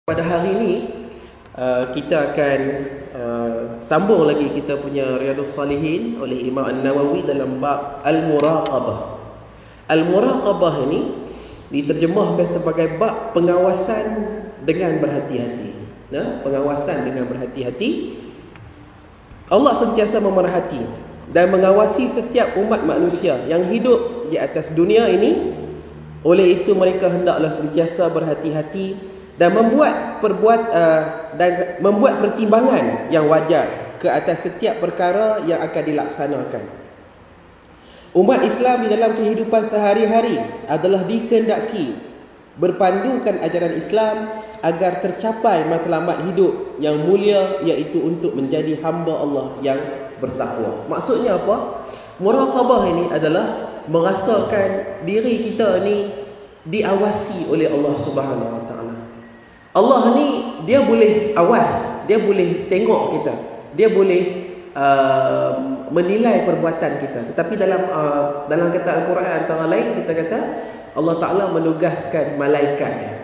Pada hari ini kita akan sambung lagi kita punya Riyadhus Salihin oleh Imam An-Nawawi dalam bab Al-Muraqabah. Al-Muraqabah ini diterjemahkan sebagai bab pengawasan dengan berhati-hati. Pengawasan dengan berhati-hati. Allah sentiasa memerhati dan mengawasi setiap umat manusia yang hidup di atas dunia ini. Oleh itu mereka hendaklah sentiasa berhati-hati dan membuat pertimbangan yang wajar ke atas setiap perkara yang akan dilaksanakan. Umat Islam di dalam kehidupan sehari-hari adalah dikehendaki berpandukan ajaran Islam agar tercapai matlamat hidup yang mulia, iaitu untuk menjadi hamba Allah yang bertakwa. Maksudnya apa? Muraqabah ini adalah merasakan diri kita ni diawasi oleh Allah Subhanahu Wa Taala. Allah ni dia boleh awas, dia boleh tengok kita, dia boleh menilai perbuatan kita. Tetapi dalam kata Al-Quran antara lain kita kata Allah Ta'ala menugaskan malaikat.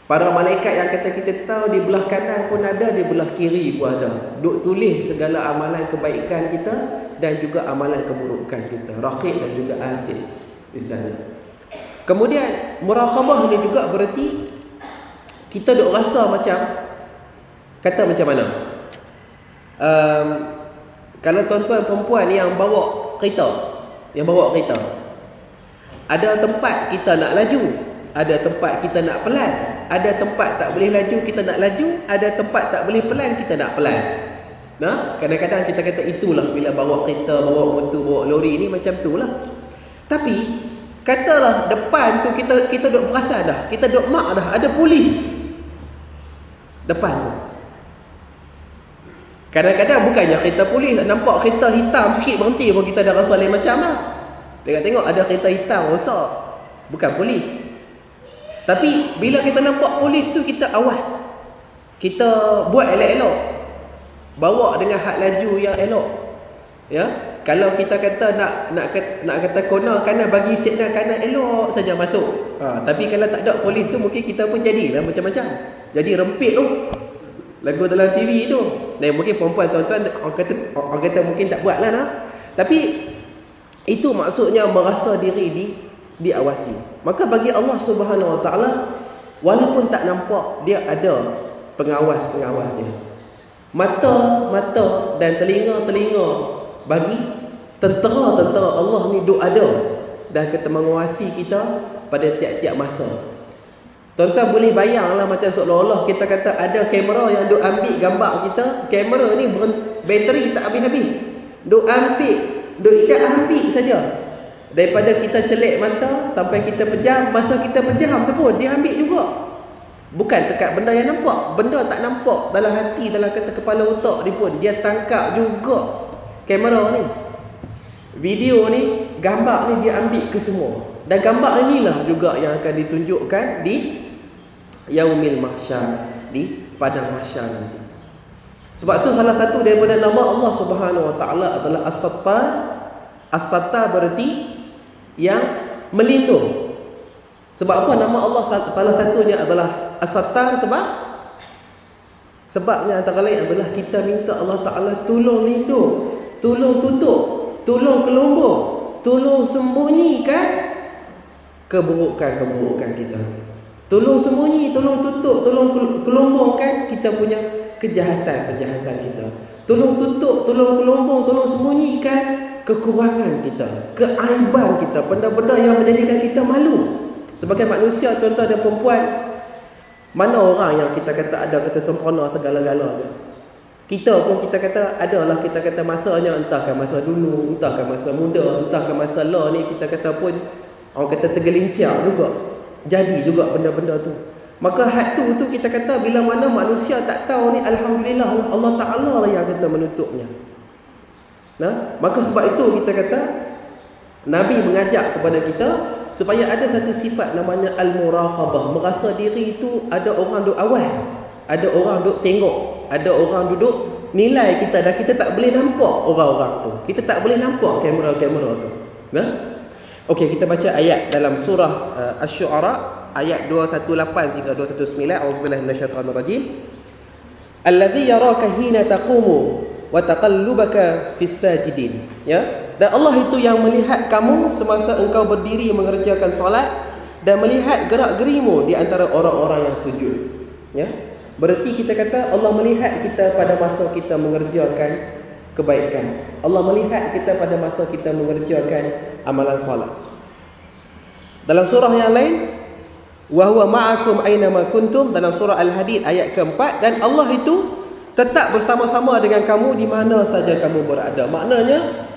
Para malaikat yang kata kita tahu di belah kanan pun ada, di belah kiri pun ada, duk tulis segala amalan kebaikan kita dan juga amalan keburukan kita, raqib dan juga atid di sana. Kemudian muraqabah ini juga berarti kita duk rasa macam, kata macam mana, kalau tuan-tuan perempuan yang bawa kereta, ada tempat kita nak laju, ada tempat kita nak pelan, ada tempat tak boleh laju kita nak laju, ada tempat tak boleh pelan kita nak pelan. Kadang-kadang kita kata itulah bila bawa kereta, bawa motor, bawa lori ni macam itulah. Tapi katalah depan tu kita duk perasan dah, kita duk mak dah ada polis depan tu. Kadang-kadang bukannya kereta polis, nampak kereta hitam sikit berhenti pun kita dah rasa lain macam lah. Tengok-tengok ada kereta hitam rosak, bukan polis. Tapi bila kita nampak polis tu, kita awas, kita buat elok-elok, bawa dengan had laju yang elok. Ya, kalau kita kata nak kata corner kanan, bagi signal kanan, elok saja masuk. Tapi kalau tak ada polis tu, mungkin kita pun jadilah macam-macam. Jadi rempit tu lagu dalam TV tu. Dan mungkin perempuan tuan-tuan orang kata mungkin tak buat lah. Tapi itu maksudnya merasa diri diawasi. Maka bagi Allah Subhanahu Wa Taala, walaupun tak nampak, dia ada pengawas-pengawas dia. Mata dan telinga bagi tentera-tentera Allah ni duk ada dan kita mengawasi kita pada tiap-tiap masa. Tuan-tuan boleh bayanglah macam seolah-olah kita kata ada kamera yang duk ambil gambar kita. Kamera ni bateri tak habis-habis, duk ambil saja. Daripada kita celik mata sampai kita pejam, masa kita pejam tu pun dia ambil juga. Bukan dekat benda yang nampak, benda tak nampak dalam hati, dalam kata kepala otak ni pun dia tangkap juga. Kamera ni, video ni, gambar ni dia ambil ke semua. Dan gambar inilah juga yang akan ditunjukkan di Yaumil Mahsyar, di padang mahsyar nanti. Sebab tu salah satu daripada nama Allah Subhanahu Wa Taala adalah As-Sattar. As-Sattar berarti yang melindung. Sebab apa nama Allah salah satunya adalah As-Sattar? Sebabnya antara lain adalah kita minta Allah Ta'ala tolong lindung, tolong tutup, tolong kelombong, tolong sembunyikan keburukan-keburukan kita. Tolong sembunyi, tolong tutup, tolong kelombongkan kita punya kejahatan-kejahatan kita. Tolong tutup, tolong kelombong, tolong sembunyikan kekurangan kita, keaiban kita, benda-benda yang menjadikan kita malu. Sebagai manusia, tuan-tuan dan perempuan, mana orang yang kita kata ada kata sempurna segala-galanya? Kita pun kita kata adalah, kita kata masanya, entahkah masa dulu, entahkah masa muda, entahkah masa lah ni, kita kata pun orang kata tergelincir juga, jadi juga benda-benda tu. Maka had tu kita kata bila mana manusia tak tahu ni, alhamdulillah Allah Ta'ala lah yang kata menutupnya. Maka sebab itu kita kata Nabi mengajak kepada kita supaya ada satu sifat namanya al-muraqabah. Merasa diri itu ada orang duk awal, ada orang duk tengok, ada orang duduk nilai kita, dan kita tak boleh nampak orang-orang tu. Kita tak boleh nampak kamera-kamera tu. Okey, kita baca ayat dalam surah Asy-Syu'ara ayat 218 hingga 219. Auzubillahi minasyaitonir rajim. Alladzi yaraka hina taqumu wa taqallubaka fis sajidin. Ya. Dan Allah itu yang melihat kamu semasa engkau berdiri mengerjakan solat dan melihat gerak-gerimu di antara orang-orang yang sujud. Ya. Berarti kita kata Allah melihat kita pada masa kita mengerjakan kebaikan. Allah melihat kita pada masa kita mengerjakan amalan solat. Dalam surah yang lain, wa huwa ma'akum aina ma kuntum, dalam surah Al-Hadid ayat keempat, dan Allah itu tetap bersama-sama dengan kamu di mana saja kamu berada. Maknanya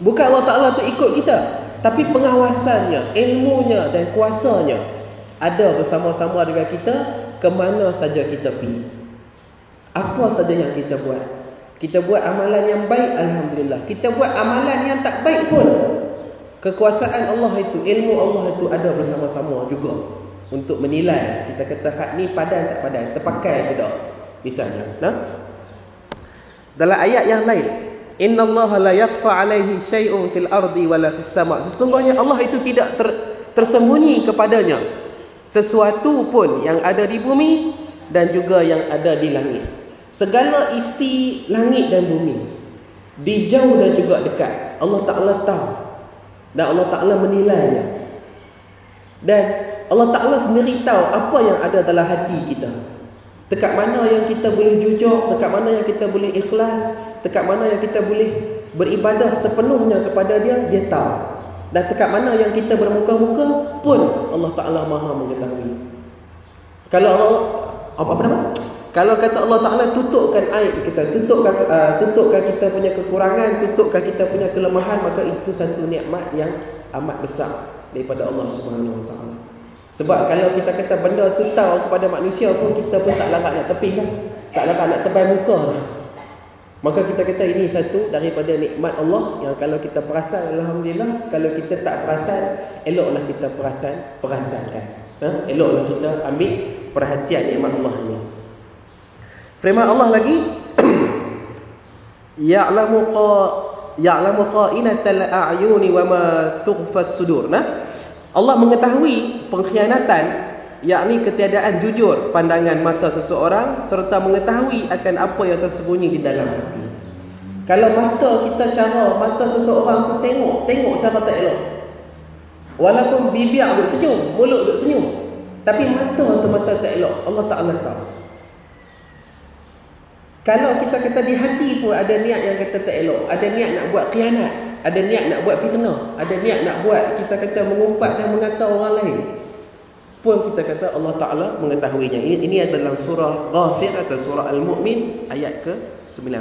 bukan Allah Ta'ala tu ikut kita, tapi pengawasannya, ilmunya dan kuasanya ada bersama-sama dengan kita ke mana saja kita pergi. Apa saja yang kita buat. Kita buat amalan yang baik, alhamdulillah. Kita buat amalan yang tak baik pun, kekuasaan Allah itu, ilmu Allah itu ada bersama-sama juga untuk menilai. Kita kata hak ni padan tak padan, terpakai ke tak, misalnya. Nah, dalam ayat yang lain, innallaha la yakhfa alaihi syai'un fil ardi wala fis sama'. Sesungguhnya Allah itu tidak tersembunyi kepadanya sesuatu pun yang ada di bumi dan juga yang ada di langit. Segala isi langit dan bumi, di jauh dan juga dekat, Allah Ta'ala tahu. Dan Allah Ta'ala menilainya. Dan Allah Ta'ala sendiri tahu apa yang ada dalam hati kita. Dekat mana yang kita boleh jujur, dekat mana yang kita boleh ikhlas, dekat mana yang kita boleh beribadah sepenuhnya kepada Dia, Dia tahu. Dan dekat mana yang kita bermuka-muka pun Allah Ta'ala Maha mengetahui. Kalau Allah, apa nama? Kalau kata Allah Ta'ala tutupkan aib kita, tutupkan kita punya kekurangan, tutupkan kita punya kelemahan, maka itu satu nikmat yang amat besar daripada Allah Subhanahu Wa Ta'ala. Sebab kalau kita kata benda tu tahu kepada manusia pun, kita pun tak larat nak tepih lah, tak larat nak tebal muka lah. Maka kita kata ini satu daripada nikmat Allah yang kalau kita perasan, alhamdulillah. Kalau kita tak perasan, eloklah kita perasankan. Eloklah kita ambil perhatian nikmat Allah ini. Firman Allah lagi, ya'lamu qa'inatal a'yuni wa ma tughfas sudur. Nah, Allah mengetahui pengkhianatan, yakni ketiadaan jujur pandangan mata seseorang, serta mengetahui akan apa yang tersembunyi di dalam hati. Kalau mata kita, cara mata seseorang tu tengok cara tak elok. Walaupun bibir duk senyum, mulut duk senyum, tapi mata tu mata tak elok, Allah Ta'ala tahu. Kalau kita kata di hati pun ada niat yang kata tak elok, ada niat nak buat khianat, ada niat nak buat fitnah, ada niat nak buat kita kata mengumpat dan mengata orang lain, pun kita kata Allah Ta'ala mengetahuinya. Ini adalah surah Ghafir atau surah Al-Mu'min ayat ke-19.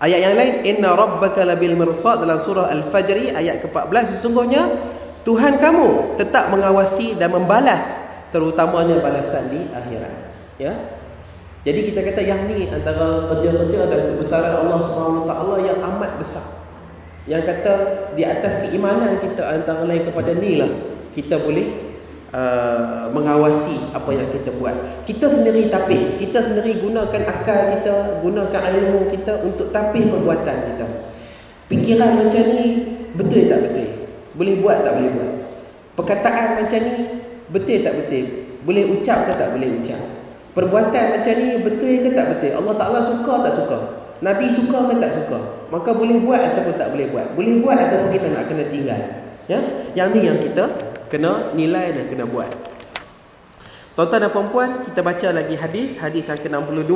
Ayat yang lain, inna rabbaka labil mirsad, dalam surah Al-Fajr ayat ke-14, sesungguhnya Tuhan kamu tetap mengawasi dan membalas, terutamanya balasan di akhirat. Ya. Jadi kita kata yang ni antara kerja-kerja dan kebesaran Allah Subhanahu Taala yang amat besar. Yang kata di atas keimanan kita antara lain kepada ni lah kita boleh mengawasi apa yang kita buat. Kita sendiri tapih, kita sendiri gunakan akal kita, gunakan ilmu kita untuk tapih perbuatan kita. Pikiran macam ni betul tak betul? Boleh buat tak boleh buat? Perkataan macam ni betul tak betul? Boleh ucap ke tak boleh ucap? Perbuatan macam ni betul ke tak betul? Allah Ta'ala suka tak suka? Nabi suka ke tak suka? Maka boleh buat ataupun tak boleh buat? Boleh buat ataupun kita nak kena tinggal? Ya? Yang ni yang kita kena nilai dan kena buat. Tuan-tuan dan puan-puan, kita baca lagi hadis yang ke-62.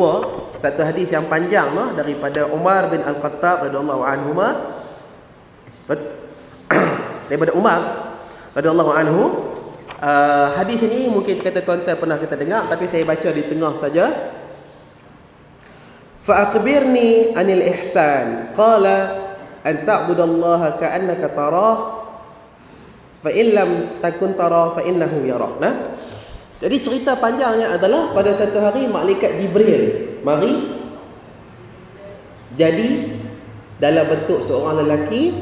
Satu hadis yang panjang lah, daripada Umar bin Al-Khattab radhiyallahu anhu. Daripada Umar radhiyallahu anhu. Hadis ini mungkin kata tuan-tuan pernah kita dengar, tapi saya baca di tengah saja. Fa akhbirni anil ihsan, qala an ta'budallaha ka'annaka tarah, fa in lam takun tarah fa innahu yarah. Nah, jadi cerita panjangnya adalah pada satu hari malaikat Jibril mari jadi dalam bentuk seorang lelaki,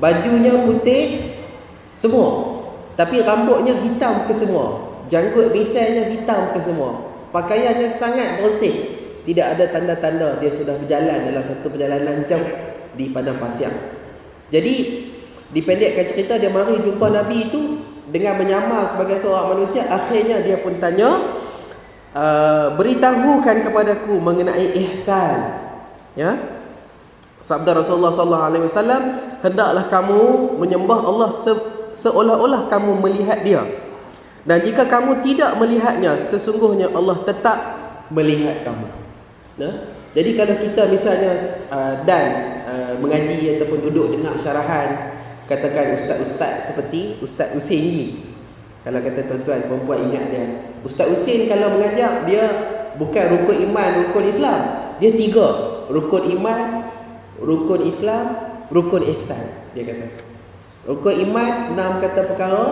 bajunya putih semua, tapi rambutnya hitam ke semua, janggut bisainya hitam ke semua, pakaiannya sangat bersih, tidak ada tanda-tanda dia sudah berjalan dalam satu perjalanan jauh di padang pasir. Jadi dipendekkan cerita, dia mari jumpa Nabi itu dengan menyamar sebagai seorang manusia, akhirnya dia pun tanya, beritahukan kepadaku mengenai ihsan. Ya. Sabda Rasulullah sallallahu alaihi wasallam, hendaklah kamu menyembah Allah seolah-olah kamu melihat dia. Dan jika kamu tidak melihatnya, sesungguhnya Allah tetap melihat kamu. Nah, jadi kalau kita misalnya mengaji ataupun duduk dengar syarahan, katakan ustaz-ustaz seperti Ustaz Husin ni. Kalau kata tuan-tuan perempuan ingat dia, Ustaz Husin kalau mengajar, dia bukan rukun iman, rukun Islam. Dia 3, rukun iman, rukun Islam, rukun ihsan. Dia kata rukun iman 6 kata perkara,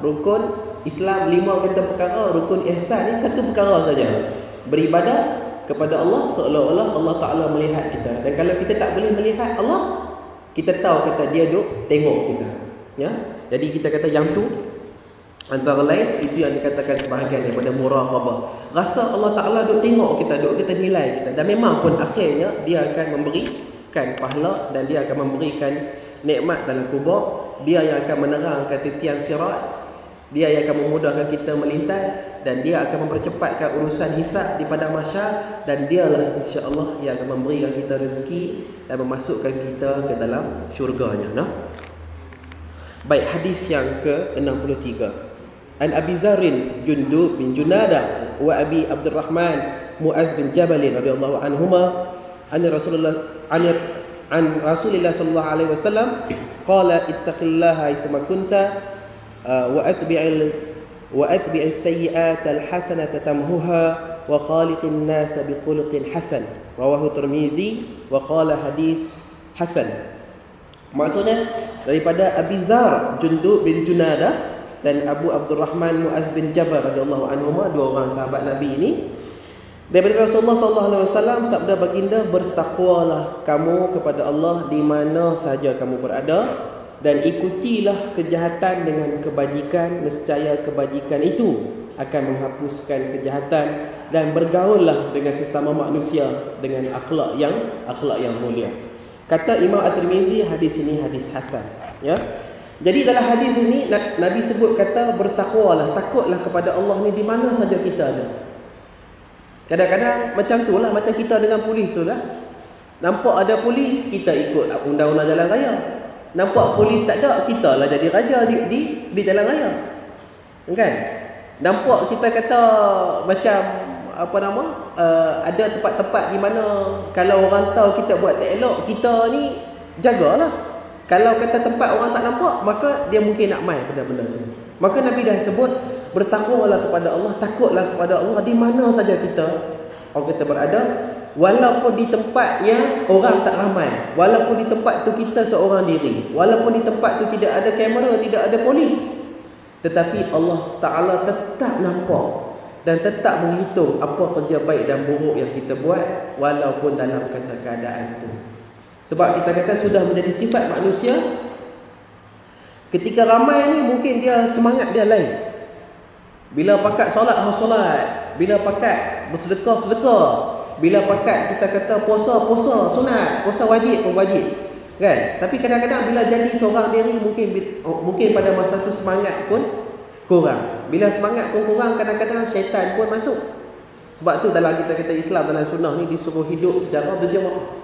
rukun Islam 5 kata perkara, rukun ihsan ni 1 perkara saja. Beribadah kepada Allah seolah-olah Allah Ta'ala melihat kita. Dan kalau kita tak boleh melihat Allah, kita tahu kata dia duk tengok kita. Ya. Jadi kita kata yang tu antara lain itu yang dikatakan sebahagian daripada muraqabah. Rasa Allah Ta'ala duk tengok kita, duk kita nilai kita. Dan memang pun akhirnya dia akan memberikan pahala dan dia akan memberikan nikmat dalam kubur. Dia yang akan menerangkan titian sirat. Dia yang akan memudahkan kita melintas, dan dia akan mempercepatkan urusan hisab di padang mahsyar, dan dialah insya-Allah yang akan memberikan kita rezeki dan memasukkan kita ke dalam syurganya. Nah. Baik, hadis yang ke-63. An Abi Zarin Jundub bin Junada wa Abi Abdurrahman Muaz bin Jabal radhiyallahu anhuma an Rasulillah sallallahu alaihi wasallam qala ittaqillaha aitama kunta وأتبع السيئات الحسنة تمحها وخالق الناس بخلق حسن رواه الترمذي وقال حديث حسن. Maksudnya daripada Abi Zar Jundub bin Junada dan Abu Abdurrahman Muaz bin Jabal radhiyallahu anhuma, 2 orang sahabat Nabi ini, daripada Rasulullah sallallahu alaihi wasallam sabda baginda, bertakwalah kamu kepada Allah di mana saja kamu berada, dan ikutilah kejahatan dengan kebajikan, nescaya kebajikan itu akan menghapuskan kejahatan, dan bergaullah dengan sesama manusia dengan akhlak yang mulia. Kata Imam At-Tirmizi, hadis ini hadis hasan. Ya. Jadi dalam hadis ini Nabi sebut kata bertakwalah, takutlah kepada Allah ni di mana saja kita ada. Kadang-kadang macam tu lah, macam kita dengan polis tu lah. Nampak ada polis, kita ikut undang-undang jalan raya. Nampak polis tak ada, kita lah jadi raja di jalan raya. Kan? Nampak kita kata macam ada tempat-tempat di mana kalau orang tahu kita buat tak elok, kita ni jagalah. Kalau kata tempat orang tak nampak, maka dia mungkin nak main benda-benda tu. Maka Nabi dah sebut bertakwalah kepada Allah, takutlah kepada Allah di mana saja kita berada. Walaupun di tempat yang orang tak ramai, walaupun di tempat tu kita seorang diri, walaupun di tempat tu tidak ada kamera, tidak ada polis, tetapi Allah Ta'ala tetap nampak dan tetap menghitung apa kerja baik dan buruk yang kita buat, walaupun dalam keadaan itu. Sebab kita kata sudah menjadi sifat manusia. Ketika ramai ni mungkin dia semangat dia lain. Bila pakat solat, bila pakat bersedekah, bila pakat kita kata puasa sunat, puasa wajib pun wajib, kan? Tapi kadang-kadang bila jadi seorang diri, mungkin pada masa tu semangat pun kurang. Bila semangat pun kurang, kadang-kadang syaitan pun masuk. Sebab tu dalam kita kata Islam, dalam sunnah ni disuruh hidup secara berjemaah.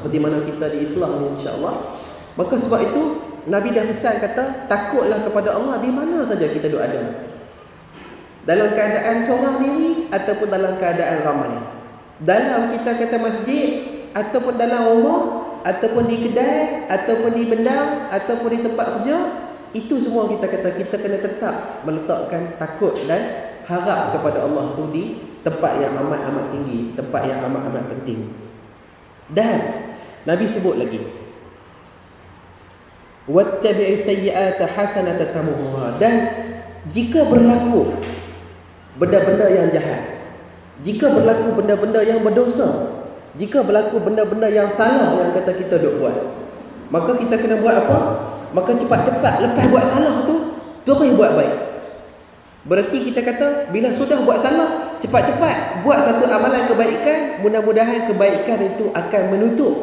Seperti mana kita di Islam ni, insya-Allah. Maka sebab itu Nabi dah pesan kata takutlah kepada Allah di mana saja kita ada. Dalam keadaan seorang diri ataupun dalam keadaan ramai. Dalam kita kata masjid, ataupun dalam rumah, ataupun di kedai, ataupun di bendang, ataupun di tempat kerja, itu semua kita kata kita kena tetap meletakkan takut dan harap kepada Allah tu di tempat yang amat-amat tinggi, tempat yang amat-amat penting. Dan Nabi sebut lagi, wattabi'i sayyi'ata hasanata tamuha. Dan jika berlaku benda-benda yang jahat, jika berlaku benda-benda yang berdosa, jika berlaku benda-benda yang salah yang kata kita duk buat, maka kita kena buat apa? Maka cepat-cepat lepas buat salah tu, terus buat baik. Berarti kita kata bila sudah buat salah, cepat-cepat buat satu amalan kebaikan, mudah-mudahan kebaikan itu akan menutup,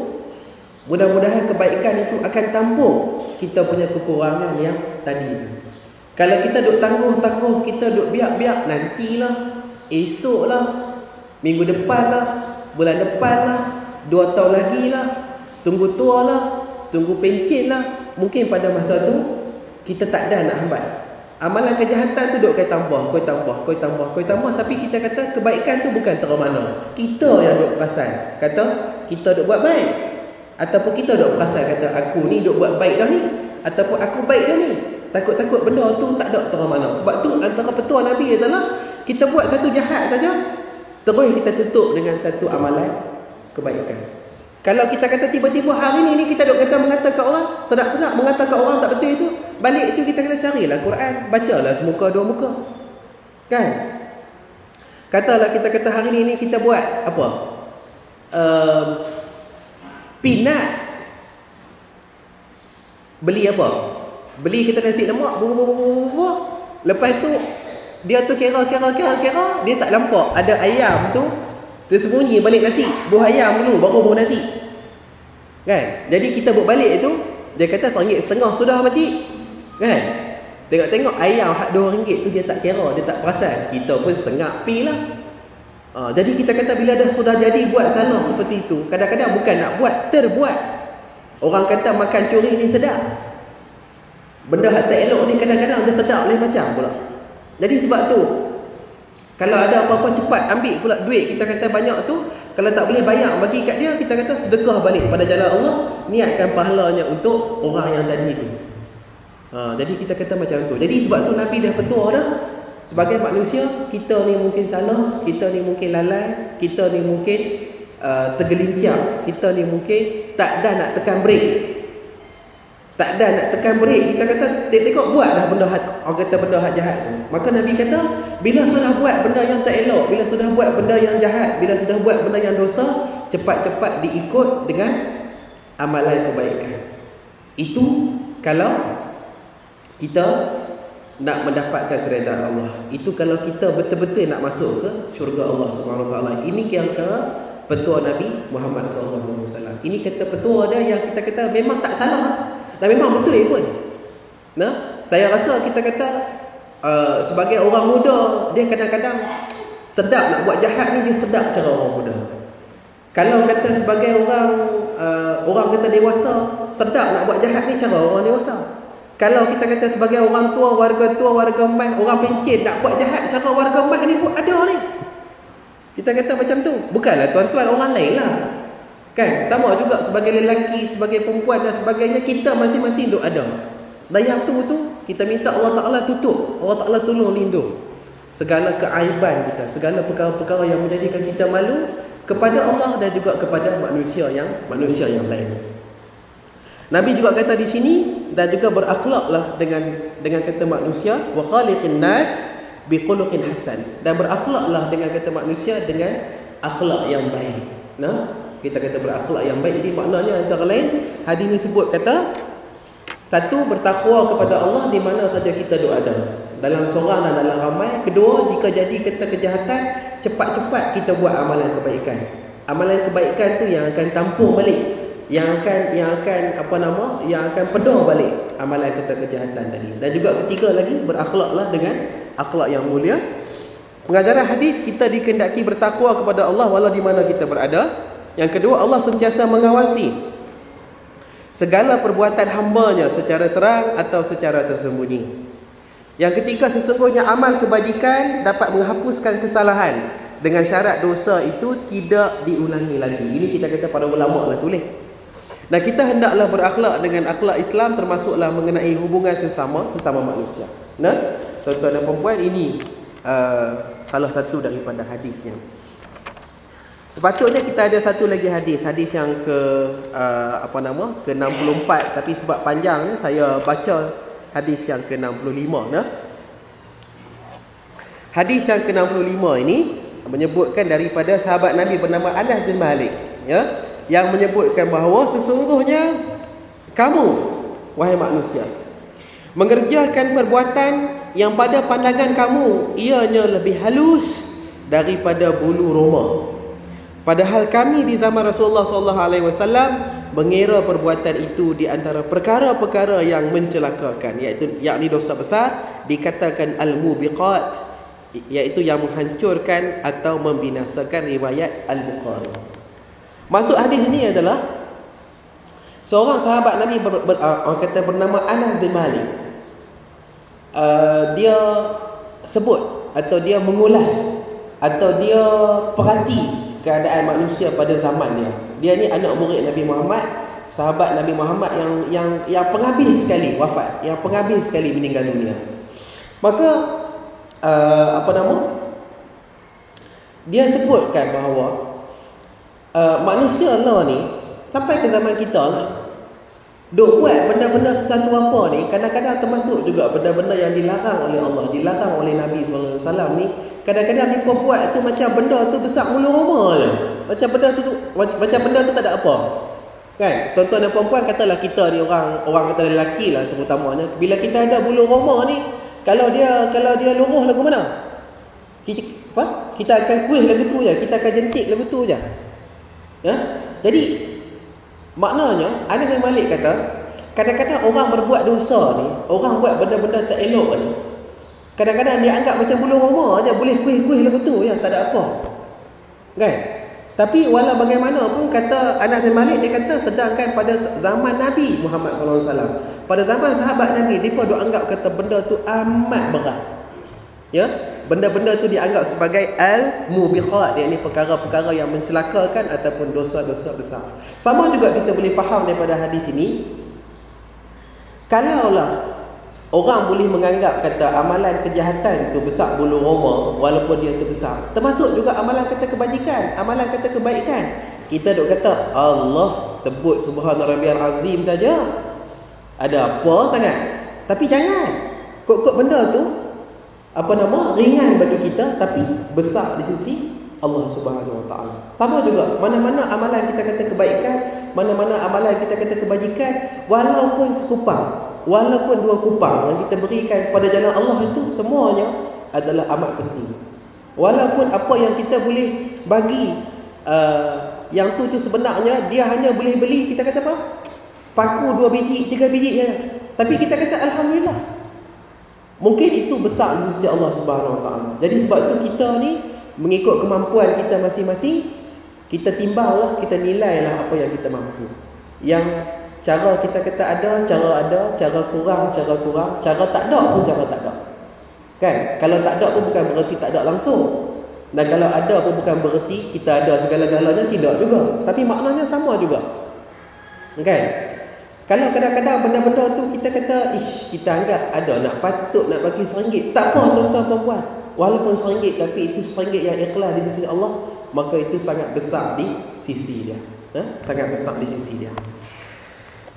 mudah-mudahan kebaikan itu akan tampung kita punya kekurangan yang tadi itu. Kalau kita duk tangguh, kita duk biak-biak, nantilah, esoklah, minggu depan lah, bulan depan lah, 2 tahun lagi lah, tunggu tua lah, tunggu pencen lah. Mungkin pada masa tu kita tak ada nak hambat. Amalan kejahatan tu duk kau tambah. Tapi kita kata kebaikan tu bukan termana. Kita yang duk perasan, kata kita duk buat baik. Ataupun kita duk perasan, kata aku ni duk buat baik dah ni, ataupun aku baik dah ni. Takut-takut benda tu tak ada termana. Sebab tu antara petua Nabi adalah kita buat satu jahat saja, terus kita tutup dengan satu amalan kebaikan. Kalau kita kata tiba-tiba hari ni kita duk kata mengata kat orang, sedap-sedap mengata kat orang tak betul itu, balik itu kita kena carilah Quran, bacalah semuka 2 muka. Kan? Katalah kita kata hari ni kita buat apa? Pinat. Beli apa? Beli kita nasi lemak, lepas tu dia tu kira, dia tak nampak ada ayam tu tersembunyi balik nasi, buah ayam dulu baru buah nasi. Kan? Jadi kita buat balik tu, dia kata RM1.50 sudah makcik. Kan? Tengok-tengok ayam hak RM2 tu dia tak kira, dia tak perasan. Kita pun sengak pi lah. Jadi kita kata bila dah sudah jadi buat salah seperti itu, kadang-kadang bukan nak buat, terbuat. Orang kata makan curi ni sedap. Benda hak tak elok ni kadang-kadang dia sedap lain macam pula. Jadi sebab tu, kalau ada apa-apa cepat ambil pula duit kita kata banyak tu, kalau tak boleh bayar bagi kat dia, kita kata sedekah balik pada jalan Allah, niatkan pahalanya untuk orang yang tadi tu. Jadi kita kata macam tu. Jadi sebab tu Nabi dah petua dah, sebagai manusia kita ni mungkin salah, kita ni mungkin lalai, kita ni mungkin tergelincir, kita ni mungkin tak ada nak tekan brake. Tak ada nak tekan brake. Kita kata tengok buatlah benda orang kata benda hak jahat tu. Maka Nabi kata bila sudah buat benda yang tak elok, bila sudah buat benda yang jahat, bila sudah buat benda yang dosa, cepat-cepat diikut dengan amalan kebaikan. Itu kalau kita nak mendapatkan keredaan Allah. Itu kalau kita betul-betul nak masuk ke syurga Allah Subhanahu Wa Taala. Ini kira-kira petua Nabi Muhammad SAW. Ini kata petua dia yang kita kata memang tak salah. Dan memang betul pun. Saya rasa kita kata sebagai orang muda, dia kadang-kadang sedap nak buat jahat ni, dia sedap cara orang muda. Kalau kata sebagai orang kata dewasa, sedap nak buat jahat ni cara orang dewasa. Kalau kita kata sebagai orang tua, warga emas, orang pencen nak buat jahat cara warga emas ni pun ada ni. Kita kata macam tu. Bukanlah tuan-tuan orang lain lah. Kan? Sama juga sebagai lelaki, sebagai perempuan dan sebagainya, kita masing-masing duk ada. Dan yang tu kita minta Allah Ta'ala tutup, Allah Ta'ala tolong lindung segala keaiban kita, segala perkara-perkara yang menjadikan kita malu kepada Allah dan juga kepada manusia yang lain. Nabi juga kata di sini, dan juga berakhlaklah dengan kata manusia, wa khaliqin nas biquluqin hasan, dan berakhlaklah dengan kata manusia dengan akhlak yang baik. Kita kata berakhlak yang baik. Jadi maknanya antara lain hadis ni sebut kata, satu, bertakwa kepada Allah di mana saja kita ada, dalam seorang dan dalam ramai. Kedua, jika jadi kata kejahatan, cepat-cepat kita buat amalan kebaikan. Amalan kebaikan tu yang akan tampung balik, yang akan pedah balik amalan kata kejahatan tadi. Dan juga ketiga lagi, berakhlaklah dengan akhlak yang mulia. Pengajaran hadis, kita dikehendaki bertakwa kepada Allah walau di mana kita berada. Yang kedua, Allah sentiasa mengawasi segala perbuatan hamba-Nya secara terang atau secara tersembunyi. Yang ketiga, sesungguhnya amal kebajikan dapat menghapuskan kesalahan dengan syarat dosa itu tidak diulangi lagi. Ini kita kata para ulama lah tulis. Dan kita hendaklah berakhlak dengan akhlak Islam, termasuklah mengenai hubungan sesama manusia. Tuan-tuan dan puan-puan, ini salah satu daripada hadisnya. Sepatutnya kita ada satu lagi hadis yang ke-64, tapi sebab panjang saya baca hadis yang ke-65. Hadis yang ke-65 ini menyebutkan daripada sahabat Nabi bernama Anas bin Malik, yang menyebutkan bahawa sesungguhnya kamu, wahai manusia, mengerjakan perbuatan yang pada pandangan kamu ianya lebih halus daripada bulu roma. Padahal kami di zaman Rasulullah SAW mengira perbuatan itu di antara perkara-perkara yang mencelakakan, yakni dosa besar, dikatakan al-mubiqat, iaitu yang menghancurkan atau membinasakan, riwayat Al-Bukhari. Maksud hadis ini adalah seorang sahabat Nabi orang kata bernama Anas bin Malik. Dia sebut atau dia mengulas atau dia perhati keadaan manusia pada zaman dia. Dia ni anak murid Nabi Muhammad, sahabat Nabi Muhammad yang penghabis sekali wafat, yang penghabis sekali meninggal dunia. Maka dia sebutkan bahawa manusia Allah ni sampai ke zaman kita lah, duk buat benda-benda sesuatu apa ni, kadang-kadang termasuk juga benda-benda yang dilarang oleh Allah, dilarang oleh Nabi SAW ni. Kadang-kadang mereka buat tu macam benda tu besar mula rumah je. Macam benda tu tak ada apa. Kan? Tuan-tuan dan puan-puan, katalah kita ni orang kata lelaki lah terutamanya. Bila kita ada bulu roma ni, kalau dia luruh lagu mana? Kita akan kuih lagu tu je, kita akan jensik lagu tu je. Ya? Jadi maknanya Anas bin Malik kata, kadang-kadang orang berbuat dosa ni, orang buat benda-benda tak elok ni, kadang-kadang dia anggap macam bulu roma je, boleh kuih-kuih lagu tu je, tak ada apa. Kan? Tapi walau bagaimanapun, kata Anas bin Malik, dia kata sedangkan pada zaman Nabi Muhammad SAW, pada zaman sahabat Nabi, mereka duk anggap kata benda tu amat berat. Ya, benda-benda tu dianggap sebagai al-mubiqat, yakni perkara-perkara yang mencelakakan ataupun dosa-dosa besar. Sama juga kita boleh faham daripada hadis ini, kalaulah orang boleh menganggap kata amalan kejahatan tu besar bulu roma walaupun dia tu besar, termasuk juga amalan kata kebajikan, amalan kata kebaikan. Kita duk kata Allah sebut subhana rabbiyal azim saja, ada apa sangat? Tapi jangan kok benda tu ringan bagi kita tapi besar di sisi Allah Subhanahu Wa Taala. Sama juga mana-mana amalan kita kata kebaikan, mana-mana amalan kita kata kebajikan, walaupun sekupang, walaupun dua kupang yang kita berikan pada jalan Allah, itu semuanya adalah amat penting. Walaupun apa yang kita boleh bagi yang tu sebenarnya dia hanya boleh beli, kita kata apa? Paku 2 biji, 3 biji je. Tapi kita kata alhamdulillah. Mungkin itu besar di sisi Allah Subhanahu Wa Taala. Jadi sebab itu kita ni mengikut kemampuan kita masing-masing, kita timbanglah, kita nilailah apa yang kita mampu. Yang cara kita kata ada, cara kurang, cara tak ada pun cara tak ada. Kan? Kalau tak ada pun bukan bererti tak ada langsung. Dan kalau ada pun bukan bererti kita ada segala-galanya, tidak juga. Tapi maknanya sama juga. Kan? Kalau kadang-kadang benda-benda tu kita kata, kita anggap ada, patut nak bagi RM1. Tak apa tuan-tuan perempuan. Walaupun RM1, tapi itu RM1 yang ikhlas di sisi Allah, maka itu sangat besar di sisi dia. Sangat besar di sisi dia.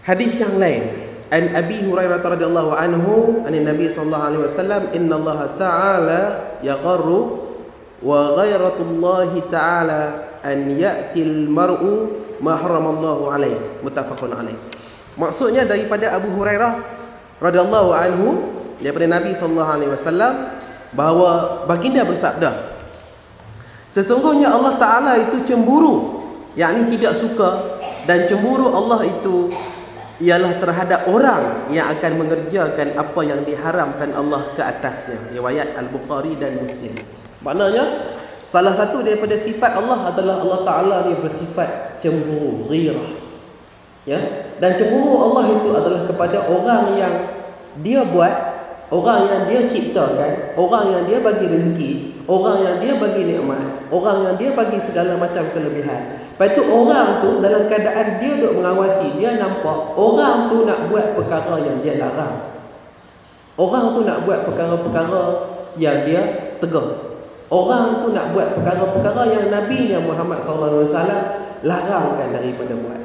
Hadis yang lain, an Abi Hurairah radhiyallahu anhu, an Nabi sallallahu alaihi wasallam, innallaha ta'ala yagharru wa ghayratullahi ta'ala an ya'til mar'u ma haramallahu alaihi, muttafaqun alaihi. Maksudnya daripada Abu Hurairah radhiyallahu anhu, daripada Nabi sallallahu alaihi wasallam, bahawa baginda bersabda, sesungguhnya Allah Ta'ala itu cemburu, yakni tidak suka, dan cemburu Allah itu ialah terhadap orang yang akan mengerjakan apa yang diharamkan Allah ke atasnya. Riwayat Al-Bukhari dan Muslim. Maknanya salah satu daripada sifat Allah adalah Allah Ta'ala ni bersifat cemburu, ghirah. Ya? Dan cemburu Allah itu adalah kepada orang yang dia buat, orang yang dia ciptakan, orang yang dia bagi rezeki, orang yang dia bagi nikmat, orang yang dia bagi segala macam kelebihan. Lepas tu orang tu dalam keadaan dia duk mengawasi, dia nampak orang tu nak buat perkara yang dia larang. Orang tu nak buat perkara-perkara yang dia tegur. Orang tu nak buat perkara-perkara yang Nabi Muhammad SAW larangkan daripada buat.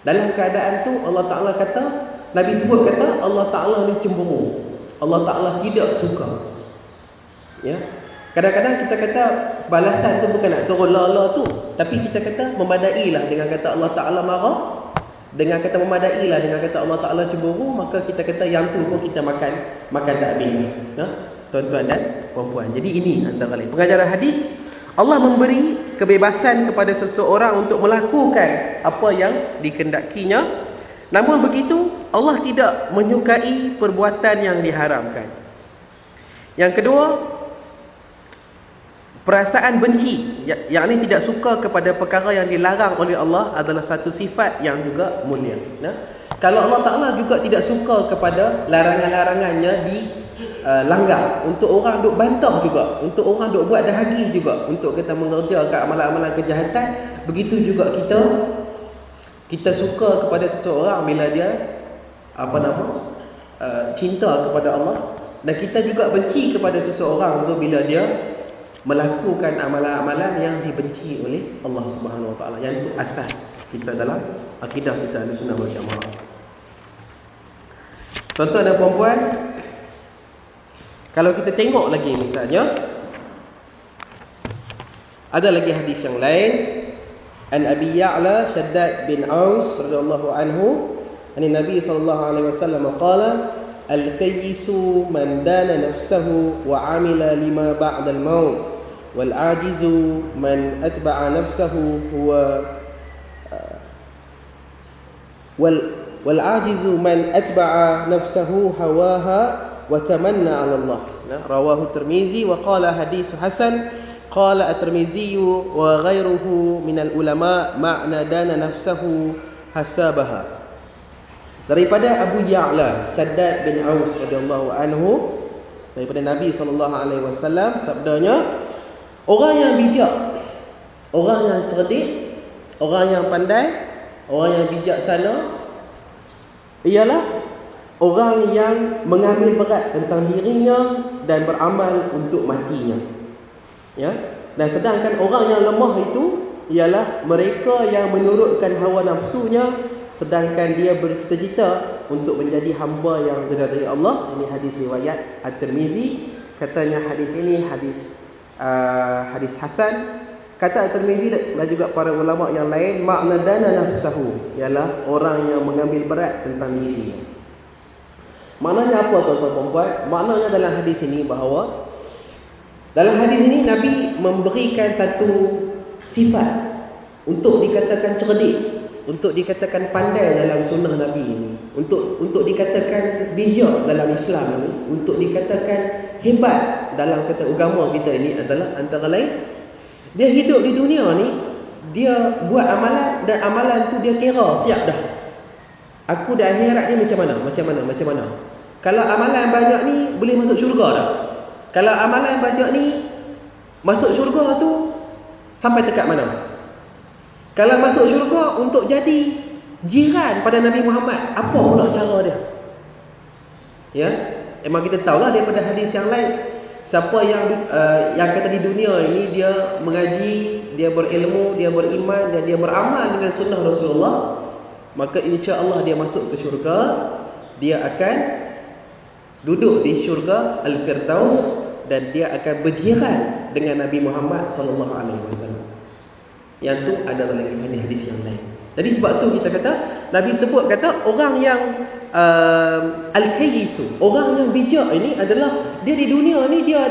Dalam keadaan tu Allah Ta'ala kata, Nabi sebut kata Allah Ta'ala ni cemburu, Allah Ta'ala tidak suka. Ya. Kadang-kadang kita kata balasan tu bukan nak turun la tu, tapi kita kata memadailah dengan kata Allah Ta'ala marah, dengan kata memadailah dengan kata Allah Ta'ala cemburu, maka kita kata yang tu pun kita makan tak habis. Tuan-tuan dan puan-puan. Jadi ini antara lain pengajaran hadis. Allah memberi kebebasan kepada seseorang untuk melakukan apa yang dikehendakinya. Namun begitu, Allah tidak menyukai perbuatan yang diharamkan. Yang kedua, perasaan benci, yakni tidak suka kepada perkara yang dilarang oleh Allah adalah satu sifat yang juga mulia. Kalau Allah Ta'ala juga tidak suka kepada larangan-larangannya dilanggar, untuk orang duk bantah juga, untuk orang duk buat dahagi juga, untuk kita mengerjakan amalan-amalan kejahatan. Begitu juga kita suka kepada seseorang bila dia cinta kepada Allah, dan kita juga benci kepada seseorang tu bila dia melakukan amalan-amalan yang dibenci oleh Allah Subhanahu Wa Taala. Yang itu asas kita dalam akidah kita Ahlussunnah wal Jamaah. Tuan-tuan dan puan-puan, kalau kita tengok lagi misalnya, ada lagi hadis yang lain. An Abi Ya'la Shaddad bin Aus radhiyallahu anhu, an Nabi sallallahu alaihi wasallam qala al-kayyisu man dana nafsahu wa 'amila lima ba'da al-maut wal 'ajizu man atba'a nafsahu wal 'ajizu man atba'a nafsahu hawaha wa tamanna 'ala Allah. Rawahu Tirmizi wa qala hadis hasan. Qala at-Tirmizi wa ghairuhu minal ulama ma'na dana nafsahu hasabaha. Daripada Abu Ya'la Shaddad bin Aus radhiyallahu anhu, daripada Nabi sallallahu alaihi wasallam, sabdanya, orang yang bijak, orang yang cerdik, orang yang pandai, orang yang bijaksana ialah orang yang mengambil berat tentang dirinya dan beramal untuk matinya. Ya, dan sedangkan orang yang lemah itu ialah mereka yang menurutkan hawa nafsunya, sedangkan dia bercita-cita untuk menjadi hamba yang diridai Allah. Ini hadis riwayat At-Tirmizi. Katanya hadis ini hadis hasan. Kata At-Tirmizi dan juga para ulama yang lain, makna dana nafsahu ialah orang yang mengambil berat tentang dirinya. Maknanya apa tuan-tuan dan puan-puan? Maknanya dalam hadis ini bahawa dalam hadis ini Nabi memberikan satu sifat untuk dikatakan cerdik, untuk dikatakan pandai dalam sunnah Nabi ini, untuk dikatakan bijak dalam Islam ini, untuk dikatakan hebat dalam kata agama kita ini adalah antara lain, dia hidup di dunia ni, dia buat amalan dan amalan tu dia kira siap dah. Aku di akhirat ni macam mana. Kalau amalan banyak ni boleh masuk syurga dah. Kalau amalan banyak ni masuk syurga tu sampai dekat mana? Kalau masuk syurga untuk jadi jiran pada Nabi Muhammad, apa pula cara dia? Ya, memang kita tahulah daripada hadis yang lain, siapa yang kata di dunia ini dia mengaji, dia berilmu, dia beriman dan dia beramal dengan sunnah Rasulullah, maka insya-Allah dia masuk ke syurga. Dia akan duduk di syurga Al-Firdaus dan dia akan berjiran dengan Nabi Muhammad sallallahu alaihi wasallam. Yang tu ada dalam hadis yang lain. Jadi sebab tu kita kata, Nabi sebut kata orang yang al-kayyisu, orang yang bijak ini adalah dia di dunia ni dia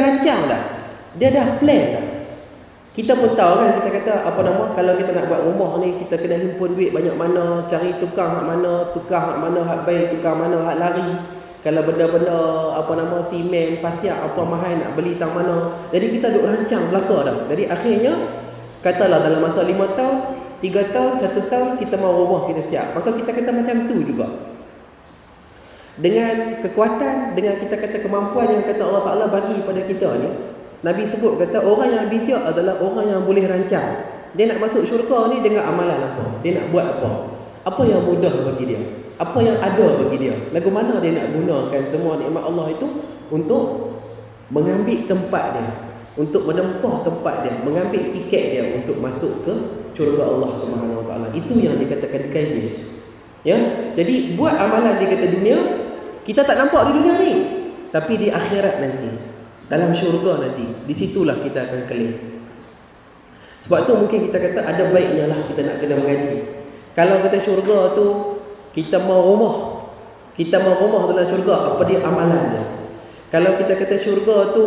rancang dah. Dia dah plan dah. Kita pun tahu kan, kita kata kalau kita nak buat rumah ni, kita kena himpun duit banyak mana, cari tukang hak mana hak baik, tukang mana hak lari. Kalau benda-benda simen, pasir, apa mahal nak beli tang mana. Jadi kita duk rancang belaka dah. Jadi akhirnya katalah dalam masa 5 tahun, 3 tahun, 1 tahun kita mau rumah kita siap. Maka kita kata macam tu juga. Dengan kekuatan, dengan kita kata kemampuan yang kata Allah Ta'ala bagi pada kita ni, Nabi sebut kata orang yang bijak adalah orang yang boleh rancang. Dia nak masuk syurga ni dengan amalan apa? Dia nak buat apa? Apa yang mudah bagi dia? Apa yang ada bagi dia? Lagu mana dia nak gunakan semua nikmat Allah itu untuk mengambil tempat dia, untuk menempuh tempat dia, mengambil tiket dia untuk masuk ke syurga Allah Subhanahu Wa Taala. Itu yang dikatakan kayyis. Ya, jadi buat amalan di kata dunia, kita tak nampak di dunia ni, tapi di akhirat nanti, dalam syurga nanti, di situlah kita akan kelih. Sebab tu mungkin kita kata ada baiknya lah kita nak kena mengaji. Kalau kata syurga tu kita mau rumah dalam syurga, apa dia amalan dia? Kalau kita kata syurga tu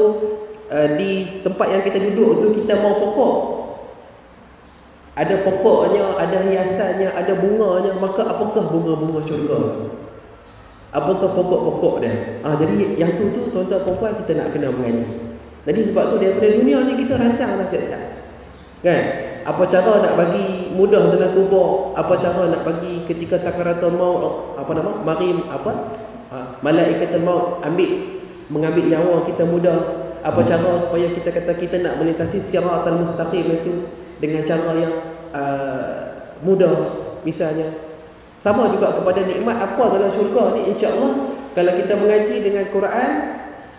di tempat yang kita duduk tu kita mau pokok, ada pokoknya, ada hiasannya, ada bunganya, maka apakah bunga-bunga syurga? Apakah pokok-pokok dia? Jadi yang tu tuan-tuan perempuan kita nak kena mengaji. Jadi sebab tu daripada dunia ni kita rancang dah siap-siap. Kan? Apa cara nak bagi mudah dalam kubur, apa cara nak bagi ketika sakaratul maut, malaikatul maut mengambil nyawa kita mudah. Apa cara supaya kita kata kita nak melintasi siratal mustaqim itu dengan cara yang mudah misalnya. Sama juga kepada nikmat apa dalam syurga ni, insya-Allah kalau kita mengaji dengan Quran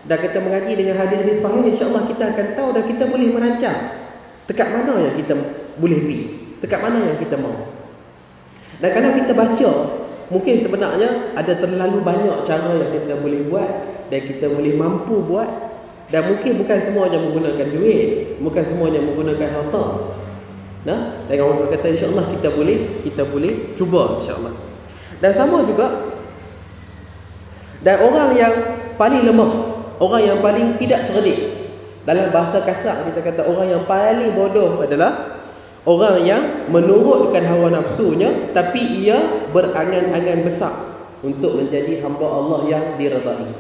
dan kita mengaji dengan hadis-hadis sahih, insya-Allah kita akan tahu dan kita boleh merancang dekat mana yang kita boleh pergi, dekat mana yang kita mau. Dan kalau kita baca, mungkin sebenarnya ada terlalu banyak cara yang kita boleh buat dan kita boleh mampu buat, dan mungkin bukan semuanya menggunakan duit, bukan semuanya menggunakan harta. Dan orang kata insya-Allah kita boleh cuba insya-Allah. Dan sama juga, dan orang yang paling lemah, orang yang paling tidak cerdik, dalam bahasa kasar kita kata orang yang paling bodoh adalah orang yang menurutkan hawa nafsunya tapi ia berangan-angan besar untuk menjadi hamba Allah yang diredai.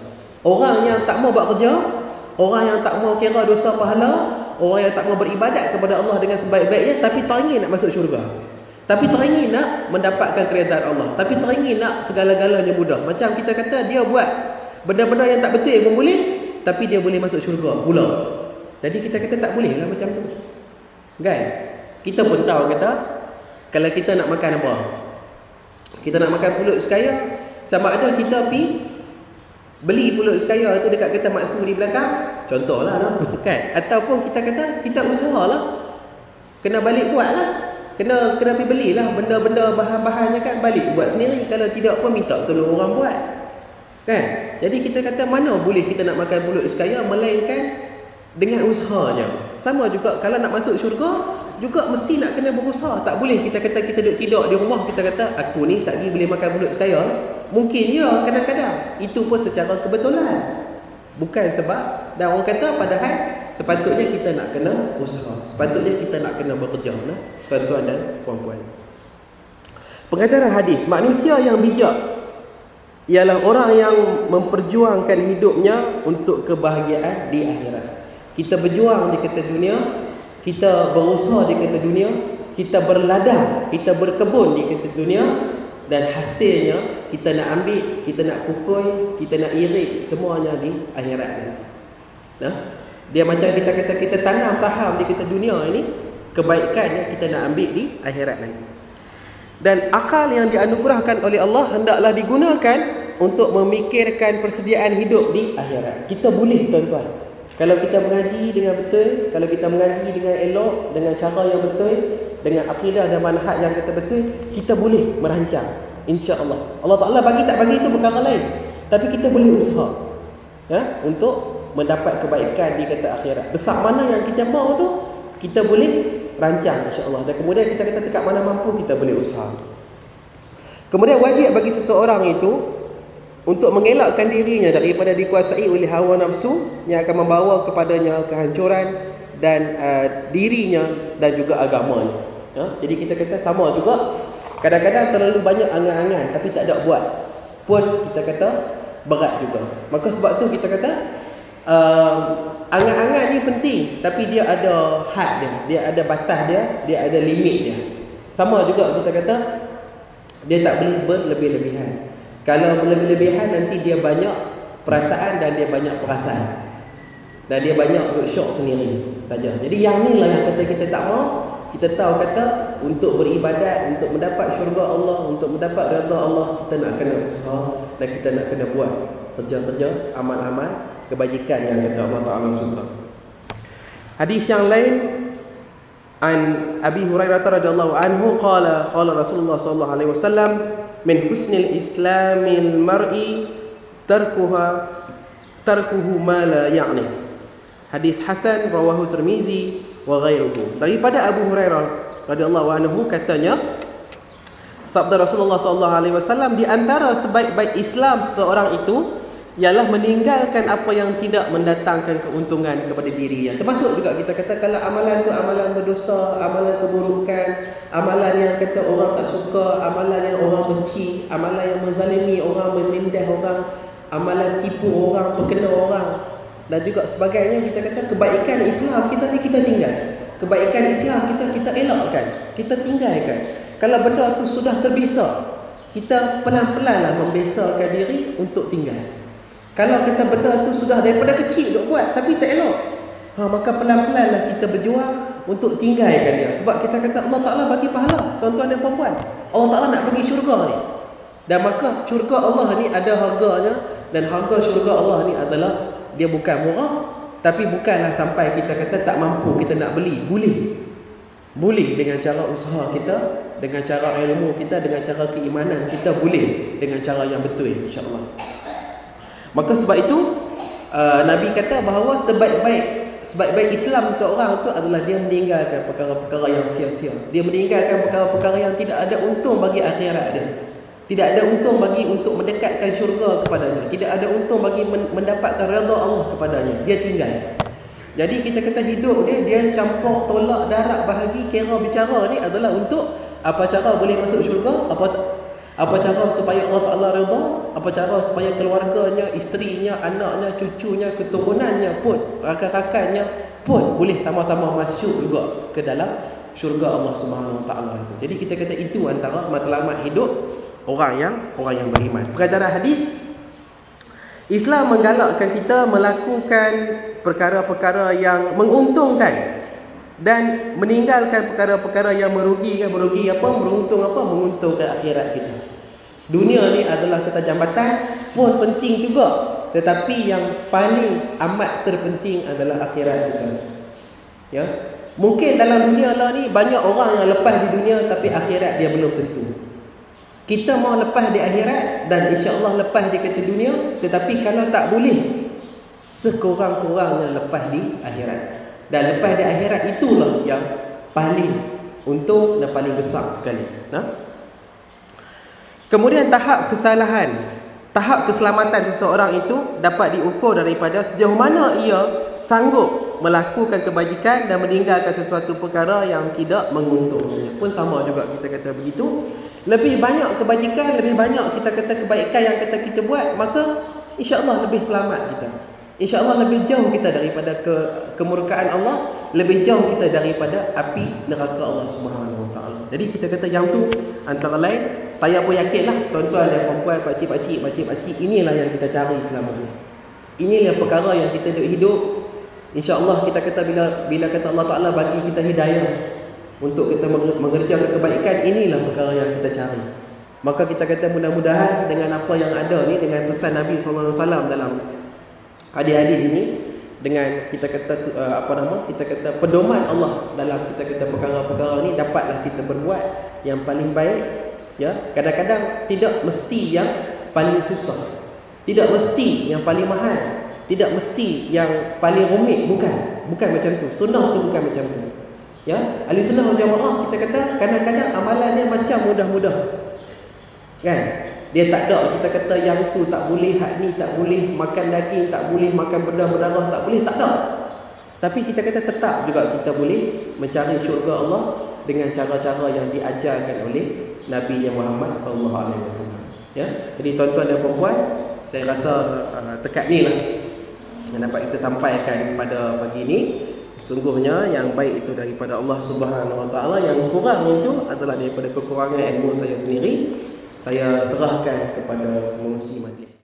Orang yang tak mau buat kerja, orang yang tak mau kira dosa pahala, orang yang tak mau beribadat kepada Allah dengan sebaik-baiknya, tapi teringin nak masuk syurga, tapi teringin nak mendapatkan keredaan Allah, tapi teringin nak segala-galanya mudah. Macam kita kata dia buat benda-benda yang tak betul pun boleh, tapi dia boleh masuk syurga pula. Jadi kita kata tak boleh lah macam tu, kan? Kita pun tahu kata kalau kita nak makan apa, kita nak makan pulut sekaya, sama ada kita pergi beli pulut sekaya tu dekat Kota Maksu di belakang, contohlah kan, ataupun kita kata kita usahalah, kena balik buat lah, kena pergi belilah benda-benda bahan-bahannya kan, balik buat sendiri, kalau tidak pun minta tolong orang buat, kan? Jadi kita kata mana boleh kita nak makan pulut sekaya melainkan dengan usahanya. Sama juga kalau nak masuk syurga juga mesti nak kena berusaha. Tak boleh kita kata kita duduk tidur di rumah, kita kata aku ni satgi boleh makan pulut sekaya. Mungkin ya kadang-kadang, itu pun secara kebetulan, bukan sebab. Dan orang kata padahal sepatutnya kita nak kena usaha, sepatutnya kita nak kena bekerja, tuan-tuan dan puan-puan. Pengajaran hadis, manusia yang bijak ialah orang yang memperjuangkan hidupnya untuk kebahagiaan di akhirat. Kita berjuang di kata dunia, kita berusaha di kata dunia, kita berladang, kita berkebun di kata dunia, dan hasilnya kita nak ambil, kita nak pukul, kita nak irit semuanya di akhirat. Dia macam kita kata kita tanam saham di kata dunia ini, kebaikannya kita nak ambil di akhirat nanti. Dan akal yang dianugerahkan oleh Allah hendaklah digunakan untuk memikirkan persediaan hidup di akhirat. Kita boleh tuan-tuan, kalau kita mengaji dengan betul, kalau kita mengaji dengan elok, dengan cara yang betul, dengan akidah dan manhaj yang kata betul, kita boleh merancang, insya-Allah. Allah Taala bagi tak bagi itu perkara lain, tapi kita boleh usaha untuk mendapat kebaikan di kata akhirat. Besar mana yang kita mahu tu, kita boleh rancang insya-Allah. Dan kemudian kita kata dekat mana mampu, kita boleh usaha. Kemudian wajib bagi seseorang itu untuk mengelakkan dirinya daripada dikuasai oleh hawa nafsu yang akan membawa kepadanya kehancuran dan dirinya dan juga agamanya. Jadi kita kata sama juga, kadang-kadang terlalu banyak angan-angan tapi tak ada buat pun kita kata berat juga. Maka sebab tu kita kata angan-angan ni penting, tapi dia ada had dia, dia ada batas dia, dia ada limit dia. Sama juga kita kata dia tak boleh berlebih-lebihan. Kalau berlebih-lebihan nanti dia banyak perasaan dan dia banyak perasaan, dan dia banyak duk syok sendiri saja. Jadi yang ni lah yang kata kita tak mau. Kita tahu kata untuk beribadat, untuk mendapat syurga Allah, untuk mendapat redha Allah, kita nak kena usaha dan kita nak kena buat kerja-kerja, amal-amal kebajikan yang kata Allah Taala suka. Hadis yang lain, an Abi Hurairah radhiyallahu anhu qala Rasulullah sallallahu alaihi wasallam, min husnil islamil mar'i tarkuhu ma la ya'ni. Hadis hasan rawahu Tirmizi wa ghairuhu. Daripada Abu Hurairah radhiyallahu anhu katanya, sabda Rasulullah sallallahu alaihi wasallam, di antara sebaik-baik Islam seseorang itu ialah meninggalkan apa yang tidak mendatangkan keuntungan kepada dirinya. Termasuk juga kita kata kalau amalan tu amalan berdosa, amalan keburukan, amalan yang kata orang tak suka, amalan yang orang benci, amalan yang menzalimi orang, menindas orang, amalan tipu orang, berkena orang dan juga sebagainya. Kita kata kebaikan Islam kita ni kita tinggal. Kebaikan Islam kita elakkan, kita tinggalkan. Kalau benda tu sudah terbiasa, kita pelan-pelanlah membiasakan diri untuk tinggal. Kalau kita benda tu sudah daripada kecil duk buat tapi tak elok, maka pelan-pelanlah kita berjuang untuk tinggalkan dia. Sebab kita kata Allah Ta'ala bagi pahala, tuan-tuan dan puan-puan. Allah Ta'ala nak bagi syurga ni. Dan maka syurga Allah ni ada harganya. Dan harga syurga Allah ni adalah, dia bukan murah, tapi bukanlah sampai kita kata tak mampu kita nak beli. Boleh dengan cara usaha kita, dengan cara ilmu kita, dengan cara keimanan kita, boleh dengan cara yang betul, insya-Allah. Maka sebab itu Nabi kata bahawa sebaik-baik Islam seseorang itu adalah dia meninggalkan perkara-perkara yang sia-sia. Dia meninggalkan perkara-perkara yang tidak ada untung bagi akhirat dia. Tidak ada untung bagi untuk mendekatkan syurga kepadanya. Tidak ada untung bagi mendapatkan redha Allah kepadanya. Dia tinggal. Jadi kita kata hidup dia campur tolak darab bahagi kira bicara ni adalah untuk apa cara boleh masuk syurga, apa cara supaya Allah Ta'ala redha, apa cara supaya keluarganya, isterinya, anaknya, cucunya, keturunannya pun, rakan-rakannya pun boleh sama-sama masuk juga ke dalam syurga Allah Subhanahu Wa Ta'ala itu. Jadi kita kata itu antara matlamat hidup orang yang beriman. Pengajaran hadis, Islam menggalakkan kita melakukan perkara-perkara yang menguntungkan dan meninggalkan perkara-perkara yang merugikan. Merugi apa? Menguntungkan akhirat kita. Dunia ni adalah kata jambatan pun penting juga, tetapi yang paling amat terpenting adalah akhirat kita. Ya. Mungkin dalam dunia lah ni banyak orang yang lepas di dunia tapi akhirat dia belum tentu. Kita mau lepas di akhirat dan insya-Allah lepas di kata dunia, tetapi kalau tak boleh, sekurang-kurangnya lepas di akhirat. Dan lepas di akhirat itulah yang paling untung dan paling besar sekali. Kemudian tahap keselamatan seseorang itu dapat diukur daripada sejauh mana ia sanggup melakukan kebajikan dan meninggalkan sesuatu perkara yang tidak menguntungkannya. Pun sama juga kita kata begitu. Lebih banyak kebajikan, lebih banyak kita kata kebaikan yang kita buat, maka insya-Allah lebih selamat kita. InsyaAllah lebih jauh kita daripada kemurkaan Allah, lebih jauh kita daripada api neraka Allah Subhanahu Wa Taala. Jadi kita kata yang tu antara lain, saya pun yakinlah tuan-tuan dan puan-puan, pakcik-pakcik, inilah yang kita cari selama ni. Inilah perkara yang kita hidup. InsyaAllah kita kata bila kata Allah Taala bagi kita hidayah untuk kita mengerjakan kebaikan, inilah perkara yang kita cari. Maka kita kata mudah-mudahan dengan apa yang ada ni, dengan pesan Nabi SAW dalam hadis-hadis ini, dengan kita kata kita kata pedoman Allah dalam kita kata perkara-perkara ni, dapatlah kita berbuat yang paling baik. Ya, kadang-kadang tidak mesti yang paling susah, tidak mesti yang paling mahal, tidak mesti yang paling rumit, bukan macam tu. Sunnah tu bukan macam tu. Ya, ahli sunnah wal jamaah kita kata kadang-kadang amalan dia macam mudah-mudah. Kan? Dia tak ada kita kata yang tu tak boleh, hak ni tak boleh, makan daging tak boleh, makan berdarah tak boleh, tak ada. Tapi kita kata tetap juga kita boleh mencari syurga Allah dengan cara-cara yang diajarkan oleh Nabi Muhammad SAW. Ya, jadi tuan-tuan dan puan-puan, saya rasa tekat ni lah yang dapat kita sampaikan pada pagi ini. Sesungguhnya yang baik itu daripada Allah Subhanahu Wa Taala, yang kurang itu adalah daripada kekurangan ilmu saya sendiri. Saya serahkan kepada pengurusi majlis.